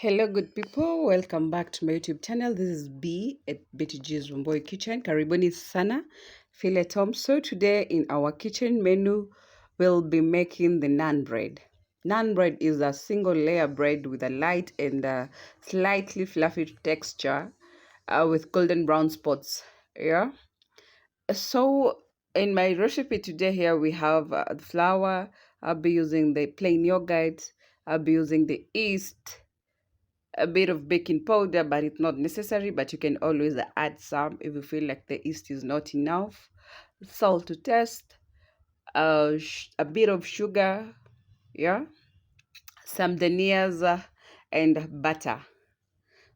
Hello, good people. Welcome back to my YouTube channel. This is B at BTG's Rumboy Kitchen. Karibuni sana. Feel at home. So today in our kitchen menu, we'll be making the naan bread. Naan bread is a single layer bread with a light and slightly fluffy texture with golden brown spots. Yeah. So in my recipe today here we have the flour. I'll be using the plain yogurt. I'll be using the yeast, a bit of baking powder, but it's not necessary, but you can always add some if you feel like the yeast is not enough. Salt to taste, a bit of sugar, yeah, some danias, and butter.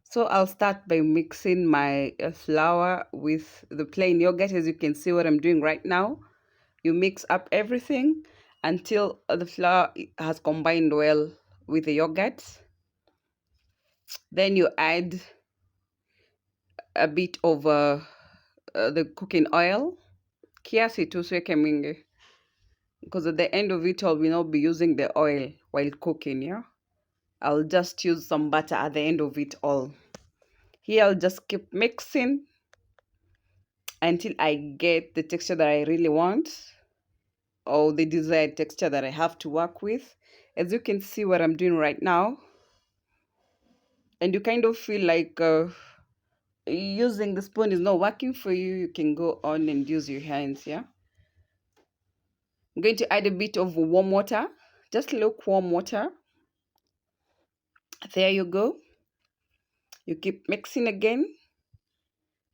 So I'll start by mixing my flour with the plain yogurt. As you can see what I'm doing right now, you mix up everything until the flour has combined well with the yogurt. Then you add a bit of the cooking oil kiasi tu usiweke mingi, because at the end of it all we'll not be using the oil while cooking. Yeah, I'll just use some butter at the end of it all. Here I'll just keep mixing until I get the texture that I really want, or the desired texture that I have to work with. As you can see what I'm doing right now, and you kind of feel like using the spoon is not working for you, you can go on and use your hands. Yeah, I'm going to add a bit of warm water, just lukewarm water. There you go. You keep mixing again.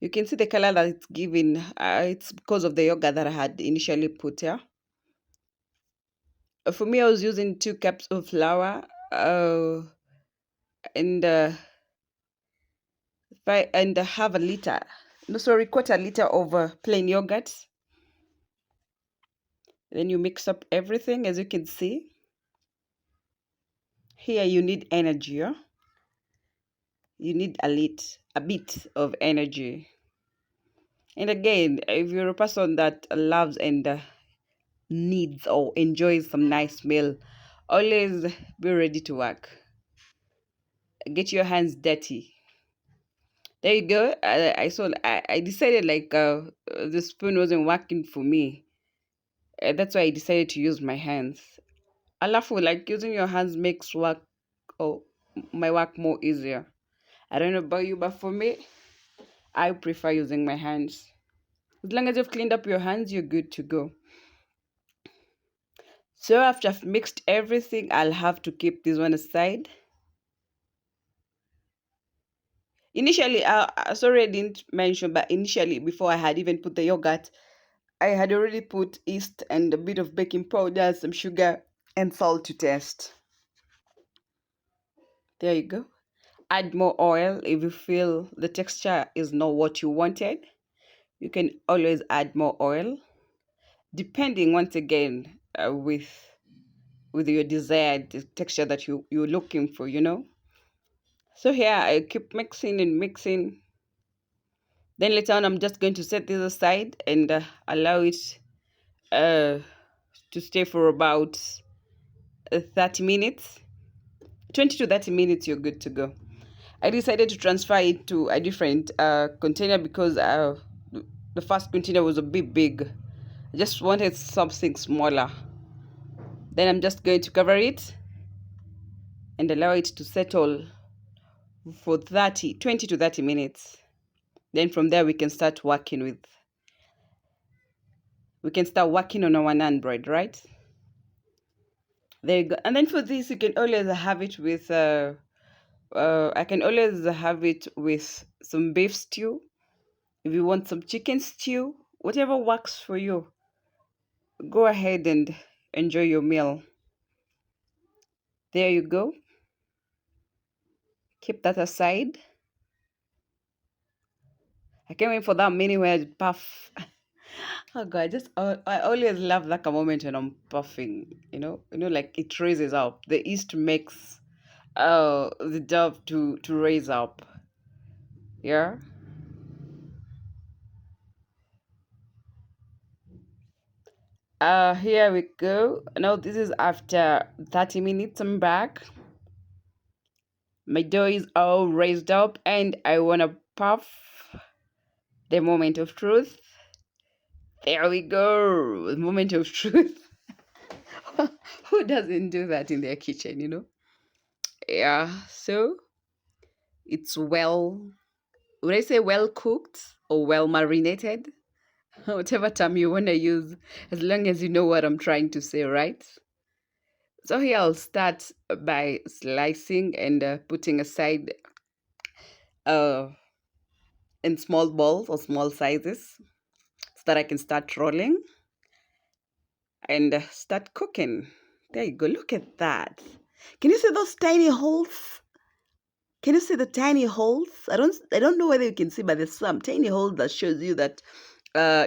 You can see the color that it's giving. It's because of the yogurt that I had initially put here. For me, I was using 2 cups of flour and half a liter. No, sorry, quarter liter of plain yogurt. Then you mix up everything, as you can see. Here you need energy. Yeah? You need a bit of energy. And again, if you're a person that loves and needs or enjoys some nice meal, always be ready to work. Get your hands dirty. There you go. I decided like the spoon wasn't working for me. That's why I decided to use my hands. Alafu, like using your hands makes work or my work more easier. I don't know about you, but for me, I prefer using my hands. As long as you've cleaned up your hands, you're good to go. So after I've mixed everything, I'll have to keep this one aside. Initially, sorry I didn't mention, but initially, before I had even put the yogurt, I had already put yeast and a bit of baking powder, some sugar, and salt to taste. There you go. Add more oil if you feel the texture is not what you wanted. You can always add more oil, depending once again with your desired texture that you're looking for. So here I keep mixing and mixing. Then later on, I'm just going to set this aside and allow it to stay for about 30 minutes. 20 to 30 minutes, you're good to go. I decided to transfer it to a different container because the first container was a bit big. I just wanted something smaller. Then I'm just going to cover it and allow it to settle for 20 to 30 minutes. Then from there, we can start working on our naan bread, right? There you go. And then for this, you can always have it with, I can always have it with some beef stew. If you want some chicken stew, whatever works for you, go ahead and enjoy your meal. There you go. Keep that aside. I can't wait for that mini where I puff. Oh God, I always love that moment when I'm puffing. Like it raises up. The yeast makes the dough to raise up. Yeah. Here we go. Now this is after 30 minutes. I'm back. My dough is all raised up and I want to puff the moment of truth. There we go. The moment of truth. Who doesn't do that in their kitchen? Yeah, so it's well, would I say well cooked or well marinated? Whatever term you want to use, as long as you know what I'm trying to say, right? So here I'll start by slicing and putting aside uh, in small balls or small sizes so that I can start rolling and start cooking. There you go. Look at that. Can you see those tiny holes? Can you see the tiny holes? I don't know whether you can see, but there's some tiny holes that shows you that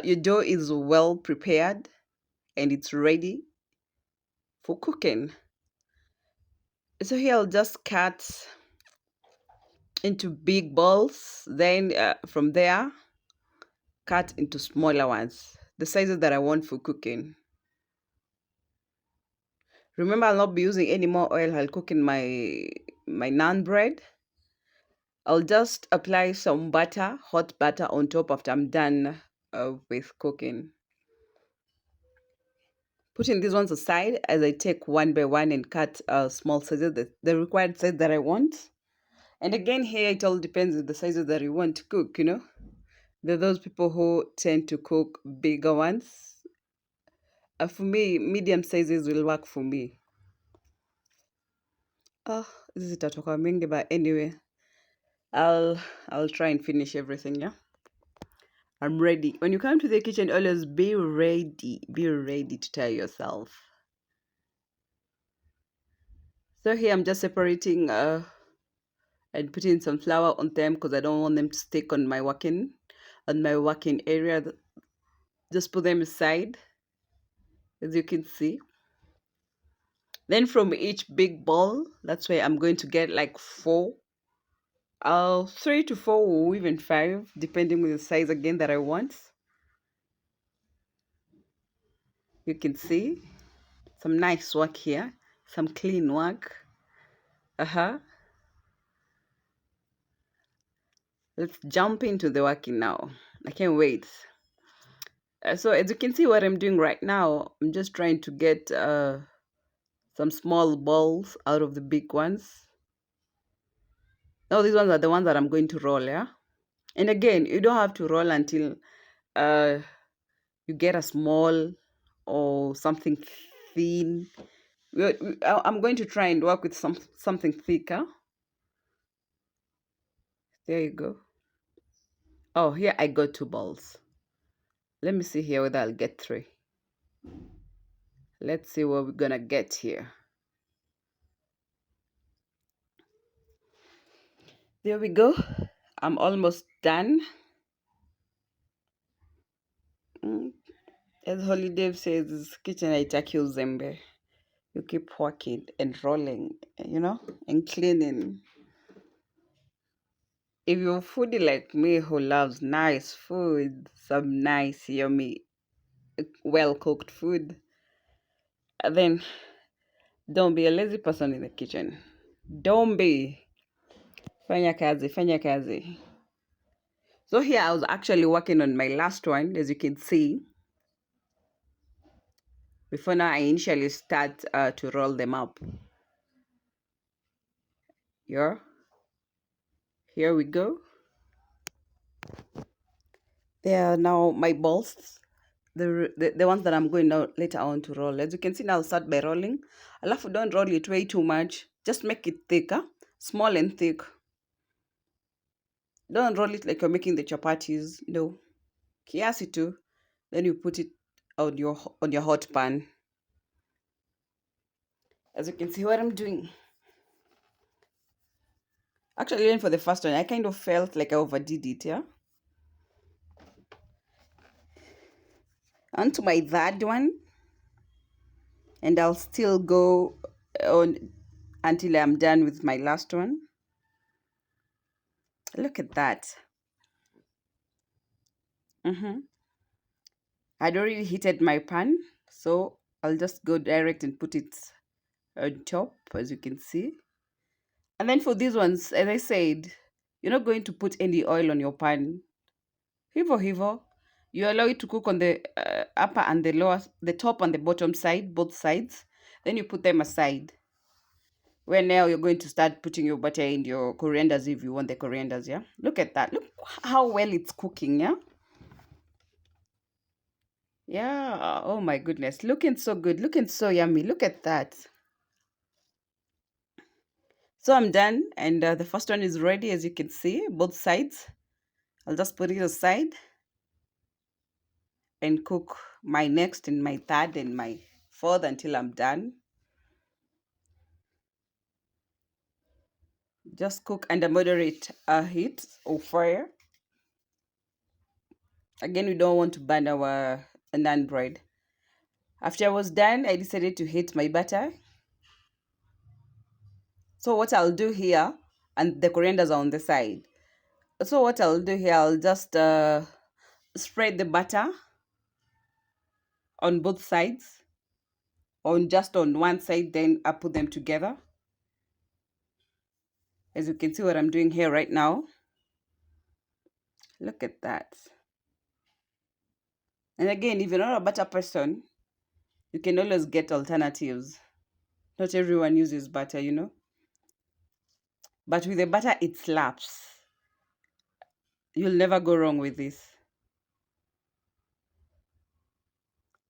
your dough is well prepared and it's ready for cooking. So here I'll just cut into big balls. Then from there, cut into smaller ones, the sizes that I want for cooking. Remember, I'll not be using any more oil while cooking my naan bread. I'll just apply some butter, hot butter on top after I'm done with cooking. Putting these ones aside as I take one by one and cut small sizes, the required size that I want. And again, here it all depends on the sizes that you want to cook. There are those people who tend to cook bigger ones. For me, medium sizes will work for me. Oh, this is itatoka mingi, but anyway, I'll I'll try and finish everything. Yeah, I'm ready. When you come to the kitchen, always be ready. Be ready to tell yourself. So here I'm just separating and putting some flour on them because I don't want them to stick on my working area. Just put them aside, as you can see. Then from each big ball, that's where I'm going to get like four, 3 to 4 or even five, depending on the size again that I want. You can see some nice work here, some clean work. Uh-huh. Let's jump into the working now. I can't wait. So as you can see what I'm doing right now, I'm just trying to get some small balls out of the big ones. Now these ones are the ones that I'm going to roll, yeah? And again, you don't have to roll until uh, you get a small or something thin. I'm going to try and work with something thicker. There you go. Oh, here I got 2 balls. Let me see here whether I'll get 3. Let's see what we're gonna get here. There we go. I'm almost done. Mm, As Holiday says, kitchen haitaki uzembe. You keep working and rolling, and cleaning. If you're a foodie like me who loves nice food, some nice, yummy, well cooked food, then don't be a lazy person in the kitchen. Don't be. Fanya kazi, fanya kazi. So here I was actually working on my last one, as you can see. Before now, I initially start to roll them up. Yeah, here we go. They are now my balls, the ones that I'm going now later on to roll. As you can see now, I'll start by rolling. Alafu, don't roll it way too much. Just make it thicker, small and thick. Don't roll it like you're making the chapatis. No, kiasi too. Then you put it on your hot pan. As you can see what I'm doing. Actually, even for the first one, I kind of felt like I overdid it, yeah? On to my third one, and I'll still go on until I'm done with my last one. Look at that. I'd already heated my pan, so I'll just go direct and put it on top, as you can see. And then for these ones, as I said, you're not going to put any oil on your pan. Hivo hivo. You allow it to cook on the upper and the lower, the top and the bottom side, both sides. Then you put them aside. Where now you're going to start putting your butter in your corianders if you want the corianders, yeah? Look at that. Look how well it's cooking, yeah? Yeah. Oh my goodness. Looking so good. Looking so yummy. Look at that. So I'm done. And the first one is ready, as you can see, both sides. I'll just put it aside and cook my next and my third and my fourth until I'm done. Just cook under moderate heat or fire. Again, we don't want to burn our naan bread. After I was done, I decided to heat my butter. So what I'll do here, and the corianders are on the side. So what I'll do here, I'll just spread the butter on both sides, on just on one side, then I put them together. As you can see what I'm doing here right now. Look at that. And again, if you're not a butter person, you can always get alternatives. Not everyone uses butter, you know. But with the butter, it slaps. You'll never go wrong with this.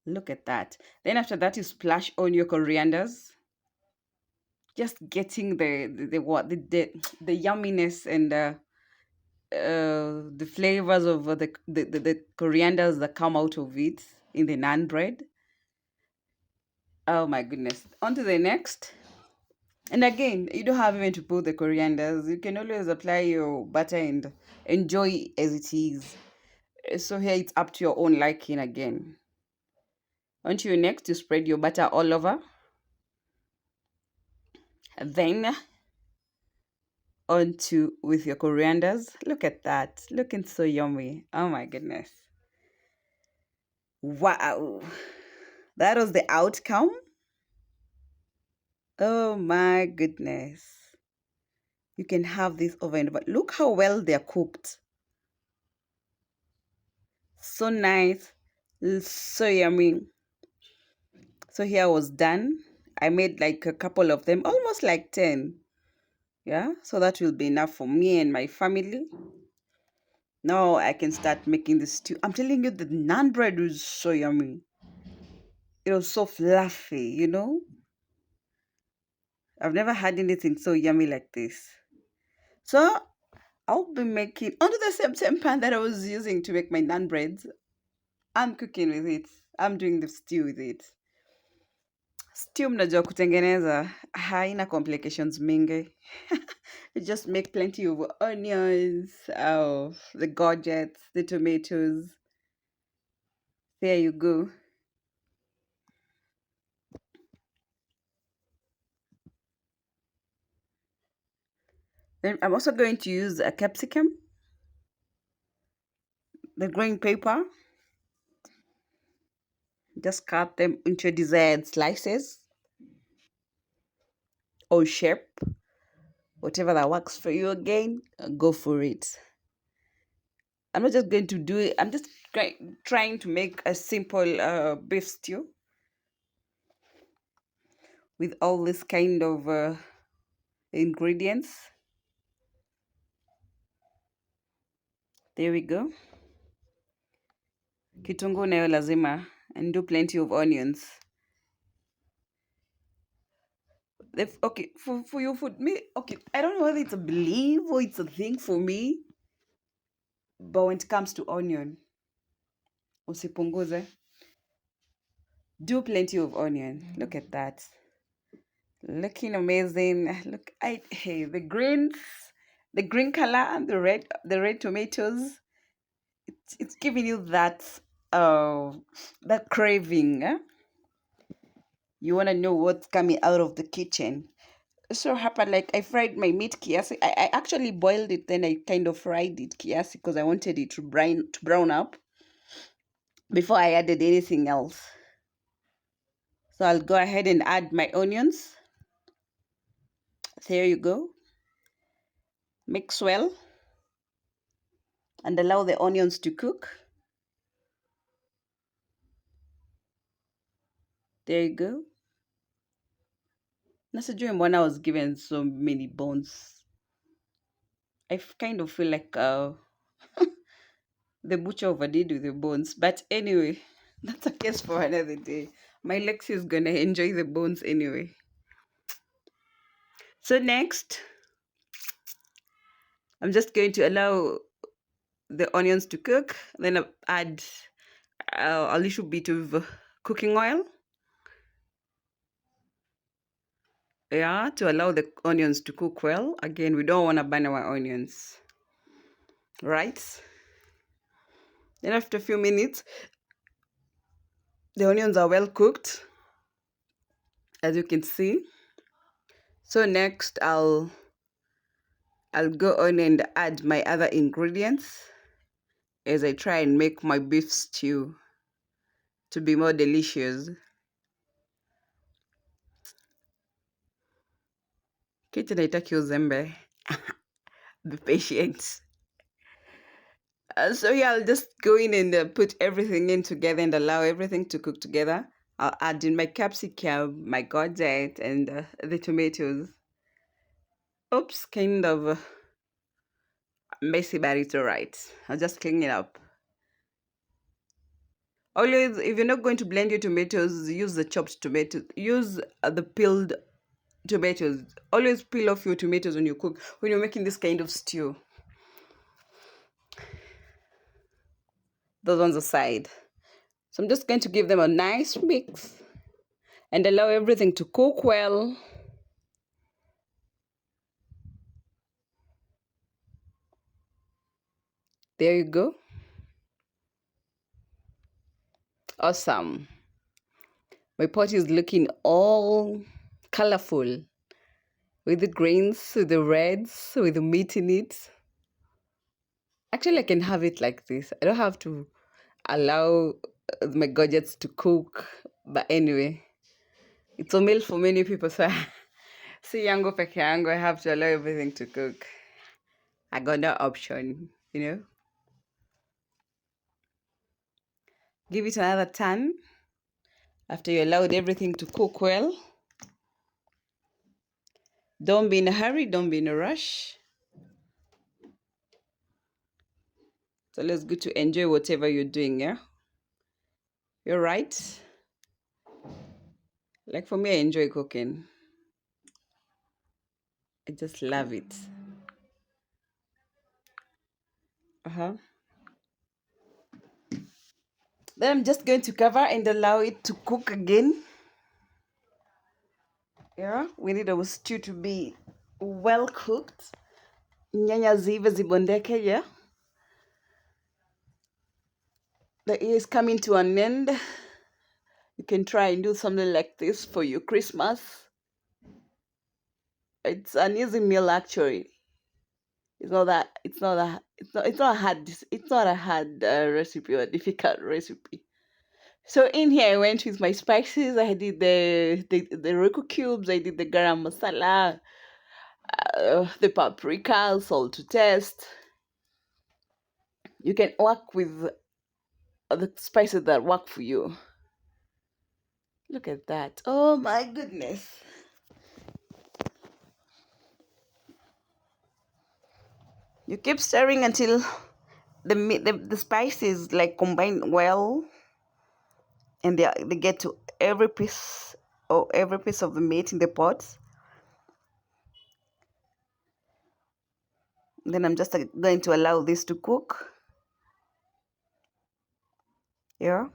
Look at that. Then after that, you splash on your corianders. Just getting the what the yumminess and the flavors of the corianders that come out of it in the naan bread. Oh my goodness. On to the next. And again, you don't have even to put the corianders. You can always apply your butter and enjoy as it is. So here it's up to your own liking again. On to your next, you spread your butter all over. Then onto with your corianders. Look at that. Looking so yummy. Oh my goodness. Wow. That was the outcome. Oh my goodness. You can have this over and over. Look how well they're cooked. So nice. So yummy. So here I was done. I made like a couple of them, almost like 10. Yeah, so that will be enough for me and my family. Now I can start making the stew. I'm telling you, the naan bread was so yummy. It was so fluffy, you know. I've never had anything so yummy like this. So I'll be making onto the same pan that I was using to make my naan breads. I'm cooking with it. I'm doing the stew with it. Stew mnajua kutengeneza haina complications mingi. You just make plenty of onions, the gorgets, the tomatoes. There you go. Then I'm also going to use a capsicum, the green pepper. Just cut them into desired slices or shape, whatever that works for you. Again, go for it. I'm not just going to do it. I'm just trying to make a simple beef stew with all this kind of ingredients. There we go. Kitunguu nayo lazima, and do plenty of onions. Okay, for your food, me, okay, I don't know whether it's a belief or it's a thing for me, but when it comes to onion, usipunguze. Do plenty of onion. Look at that. Looking amazing. Look, hey, the greens, the green color and the red tomatoes. It's giving you that craving. You want to know what's coming out of the kitchen. So happened like I fried my meat kiasi. I actually boiled it, then I kind of fried it kiasi because I wanted it to brown up before I added anything else. So I'll go ahead and add my onions. There you go. Mix well and allow the onions to cook. There you go. Nasajui Mbona was given so many bones. Kind of feel like the butcher overdid with the bones. But anyway, that's a case for another day. My Lexi is gonna enjoy the bones anyway. So next, I'm just going to allow the onions to cook. Then I add a little bit of cooking oil. Yeah, to allow the onions to cook well. Again, we don't want to burn our onions, right? Then after a few minutes, the onions are well cooked, as you can see. So next, I'll go on and add my other ingredients as I try and make my beef stew to be more delicious. Kitu naitaki uzembe. Be patient. So yeah, I'll just go in and put everything in together and allow everything to cook together. I'll add in my capsicum, my courgette, and the tomatoes. Oops, kind of messy, but it's alright. I'll just clean it up. Always, if you're not going to blend your tomatoes, use the chopped tomatoes. Use the peeled tomatoes. Always peel off your tomatoes when you cook, when you're making this kind of stew. Those ones aside. So I'm just going to give them a nice mix and allow everything to cook well. There you go. Awesome. My pot is looking all colorful with the greens, with the reds, with the meat in it. Actually, I can have it like this. I don't have to allow my gadgets to cook. But anyway, it's a meal for many people. So, see, yango peke yango, I have to allow everything to cook. I got no option, you know. Give it another turn after you allowed everything to cook well. Don't be in a hurry, don't be in a rush. It's always good to enjoy whatever you're doing, yeah? You're right. Like for me, I enjoy cooking. I just love it. Uh-huh. Then I'm just going to cover and allow it to cook again. Yeah, we need our stew to be well cooked. Nyanya zive zibondeke, yeah? The year is coming to an end. You can try and do something like this for your Christmas. It's an easy meal actually. It's not a hard recipe or a difficult recipe. So in here I went with my spices. I did the Royco cubes. I did the garam masala, the paprika, salt to taste. You can work with the spices that work for you. Look at that! Oh my goodness! You keep stirring until the spices like combine well, and they get to every piece of the meat in the pot. Then I'm just going to allow this to cook. Yeah.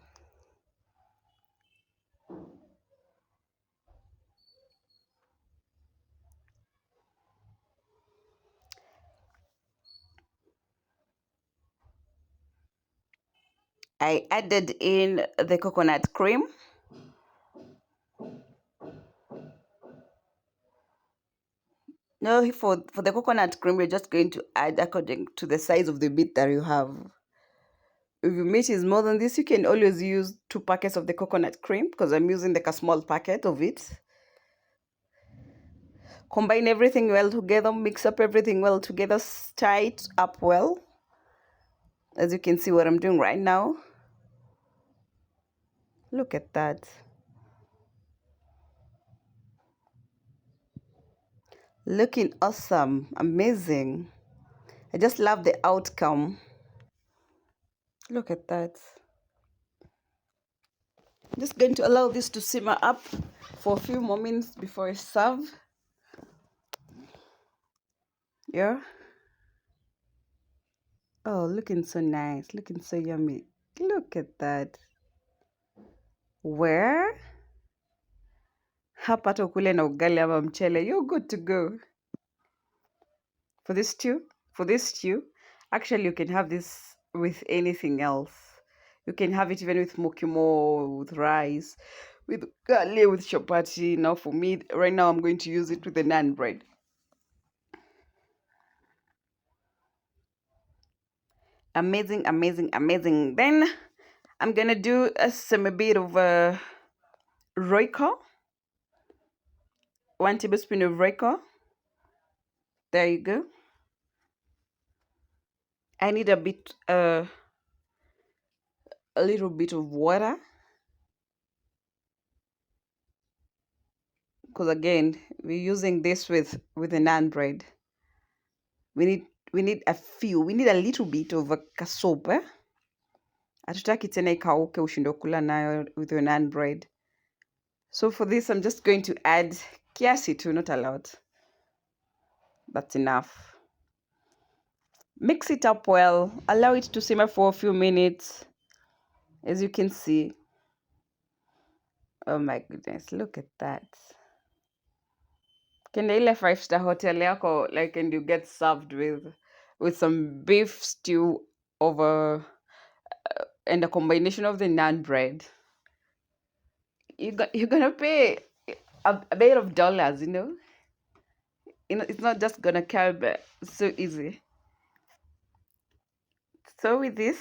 I added in the coconut cream. No, for the coconut cream, you're just going to add according to the size of the meat that you have. If your meat is more than this, you can always use 2 packets of the coconut cream because I'm using like a small packet of it. Combine everything well together, mix up everything well together, stir it up well. As you can see what I'm doing right now. Look at that. Looking awesome, amazing. I just love the outcome. Look at that. I'm just going to allow this to simmer up for a few more minutes before I serve. Yeah. Oh, looking so nice, looking so yummy. Look at that. Where? Hapa hata ukule na ugali ama mchele, you're good to go. For this stew, actually you can have this with anything else. You can have it even with mokimo, with rice, with garlic, with chapati. Now for me, right now I'm going to use it with the naan bread. Amazing, amazing, amazing. Then I'm gonna do a bit of roiko. 1 tablespoon of roiko. There you go. I need a little bit of water, because again we're using this with the naan bread. We need a little bit of a kasoup. Hatutaki tena ikauke ushindwe kula nayo with your naan bread. So for this I'm just going to add kiasi tu, not a lot. That's enough. Mix it up well. Allow it to simmer for a few minutes. As you can see. Oh my goodness, look at that. Kenda ile 5-star hotel yako, like, and you get served with some beef stew over and a combination of the naan bread. You're gonna pay a bit of dollars, you know. It's not just gonna come so easy. So with this,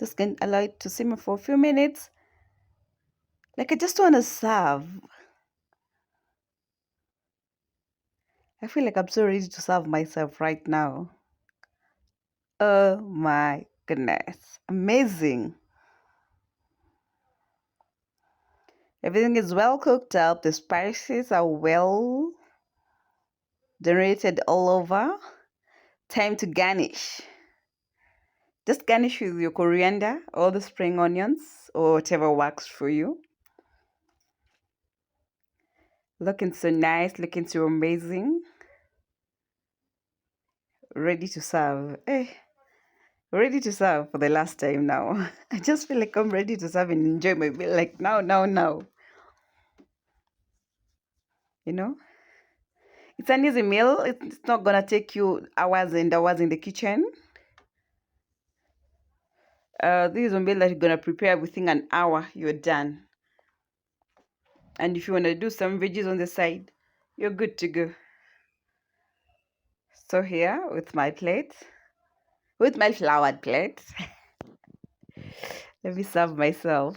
just gonna allow it to simmer for a few minutes. Like, I just want to serve. I feel like I'm so ready to serve myself right now. Oh my goodness. Amazing. Everything is well cooked up. The spices are well generated all over. Time to garnish. Just garnish with your coriander or the spring onions or whatever works for you. Looking so nice, looking so amazing. Ready to serve. Ready to serve for the last time now. I just feel like I'm ready to serve and enjoy my meal, like now. You know? It's an easy meal. It's not gonna take you hours and hours in the kitchen. This is a meal that you're gonna prepare within an hour, you're done. And if you wanna do some veggies on the side, you're good to go. So here with my plate, with my floured plate, let me serve myself.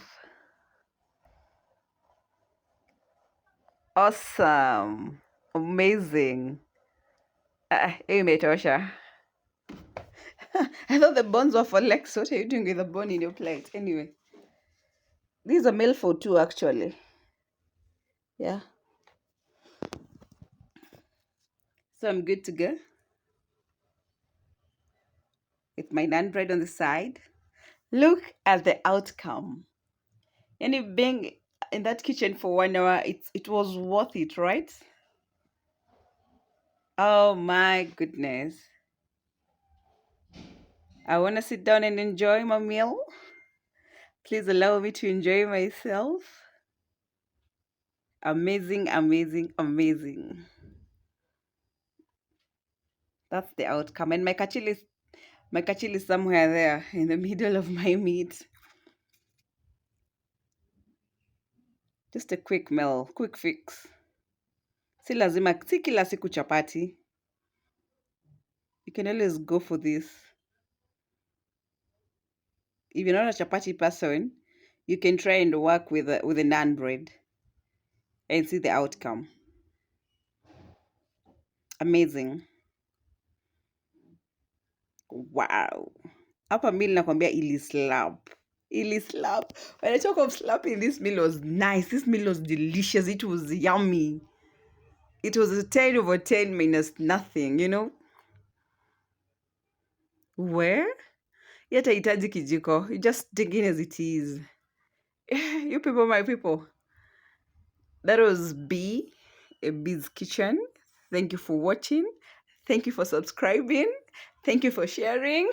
Awesome. Amazing. Tosha. I thought the buns were for legs. What are you doing with the bun in your plate? Anyway, this is a meal for two, actually. Yeah. So I'm good to go. With my naan bread on the side. Look at the outcome. And if being in that kitchen for 1 hour, it was worth it, right? Oh my goodness. I want to sit down and enjoy my meal. Please allow me to enjoy myself. Amazing, amazing, amazing. That's the outcome. And my kachil is somewhere there in the middle of my meat. Just a quick meal, quick fix. Si kila siku chapati. You can always go for this. If you're not a chapati person, you can try and work with the naan bread. and see the outcome. Amazing. Wow. Hapa meal nakwambia ili slap. Ili slap. When I talk of slapping, this meal was nice. This meal was delicious. It was yummy. It was a 10 over 10 minus nothing, you know? Where? Yet haitaji kijiko. You just dig in as it is. You people, my people. That was B, a B's Kitchen. Thank you for watching. Thank you for subscribing. Thank you for sharing.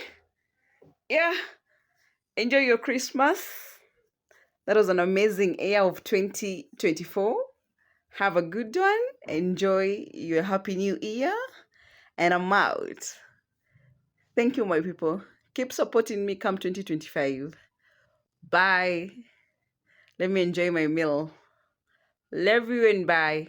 Yeah. Enjoy your Christmas. That was an amazing year of 2024. Have a good one. Enjoy your happy new year. And I'm out. Thank you, my people. Keep supporting me come 2025. Bye. Let me enjoy my meal. Love you and bye.